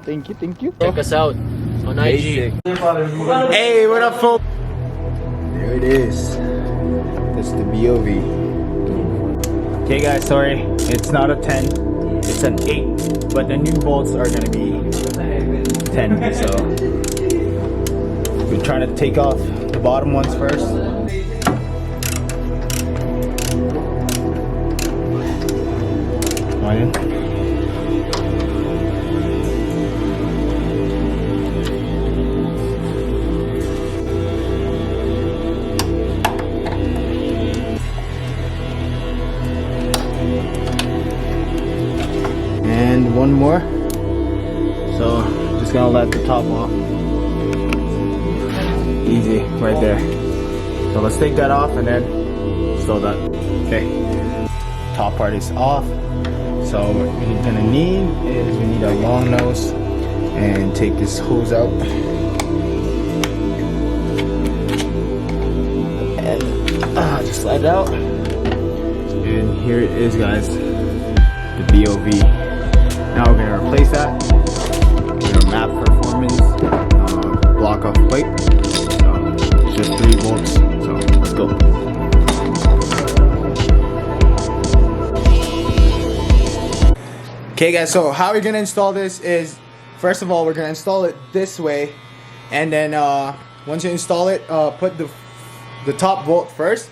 Thank you. Check us out on IG. Hey, what up, folks? There it is. That's the BOV. Okay, guys, sorry. It's not a 10. It's an 8. But the new bolts are gonna be 10. So we're trying to take off the bottom ones first. And one more. So just gonna let the top off. Easy, right there. So let's take that off and then install that. Okay. Top part is off. So what we're gonna need is we need a long nose and take this hose out. And just slide it out. And here it is, guys. The BOV. Now we're gonna replace that with a MAPerformance Block Off Plate. It's just 3 volts. So let's go. Okay, guys. So how we're gonna install this is, first of all, we're gonna install it this way, and then once you install it, put the top bolt first,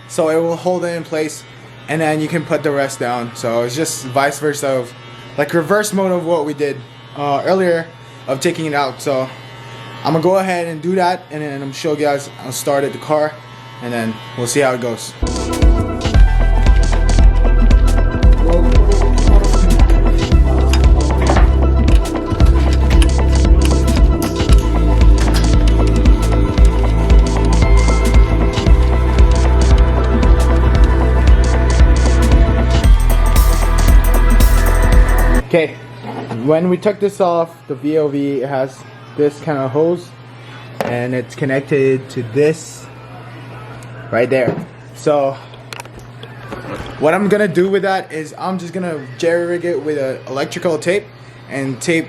so it will hold it in place, and then you can put the rest down. So it's just vice versa, of like reverse mode of what we did earlier of taking it out. So I'm gonna go ahead and do that, and then I'm gonna show you guys. I'll start at the car, and then we'll see how it goes. Okay, when we took this off, the VOV has this kind of hose, and it's connected to this right there. So what I'm gonna do with that is I'm just gonna jerry rig it with electrical tape and tape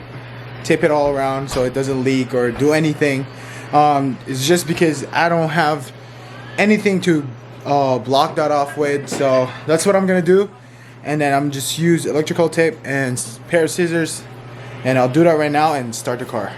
it all around so it doesn't leak or do anything. It's just because I don't have anything to block that off with, so that's what I'm gonna do. And then I'm just use electrical tape and a pair of scissors, and I'll do that right now and start the car.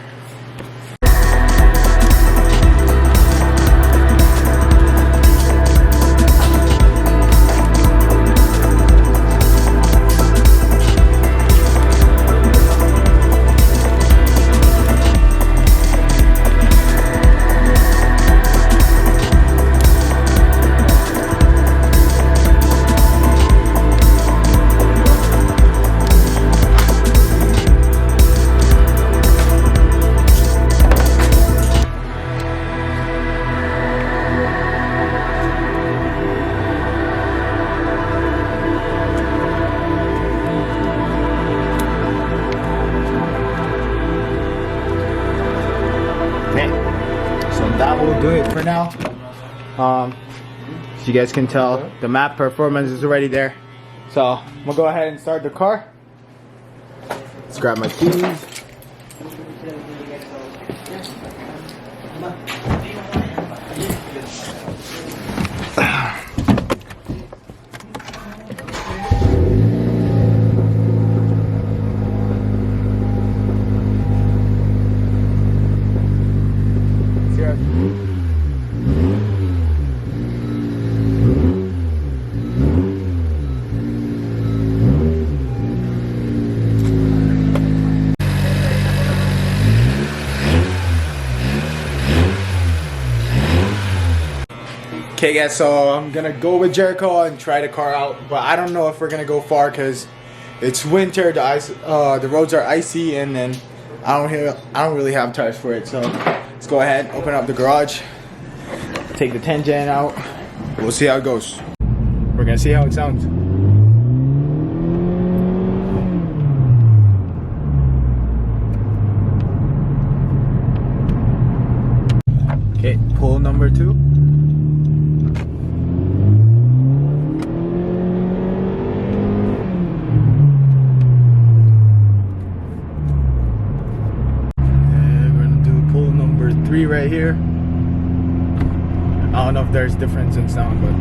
That will do it for now. As you guys can tell, the MAPerformance is already there. So I'm gonna go ahead and start the car. Let's grab my keys. Okay guys, so I'm gonna go with Jericho and try the car out, but I don't know if we're gonna go far because it's winter. The roads are icy, and then I don't really have tires for it. So let's go ahead, open up the garage, take the 10 gen out. We'll see how it goes. We're gonna see how it sounds. Okay, pull number 2. right here. I don't know if there's difference in sound, but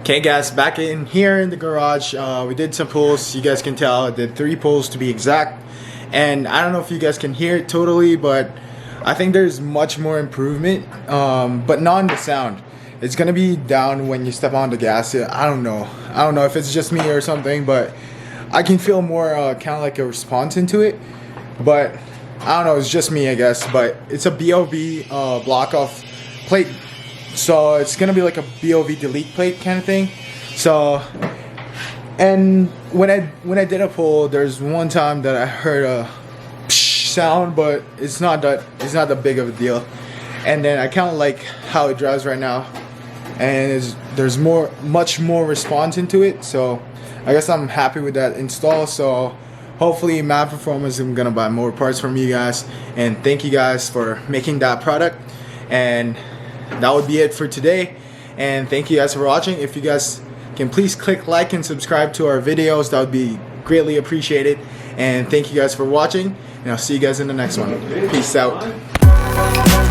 okay guys, back in here in the garage, we did some pulls. You guys can tell I did 3 pulls to be exact, and I don't know if you guys can hear it totally, but I think there's much more improvement, but not in the sound. It's gonna be down when you step on the gas. I don't know if it's just me or something, but I can feel more kind of like a response into it, but I don't know, it's just me I guess. But it's a BOV block off plate, so it's gonna be like a BOV delete plate kind of thing. So, and when I did a pull, there's one time that I heard a psh sound, but it's not that big of a deal. And then I kind of like how it drives right now, and there's much more response into it. So I guess I'm happy with that install. So hopefully MAPerformance, I'm gonna buy more parts from you guys, and thank you guys for making that product. And that would be it for today, and thank you guys for watching. If you guys can please click like and subscribe to our videos, that would be greatly appreciated. And thank you guys for watching, and I'll see you guys in the next one. Peace out.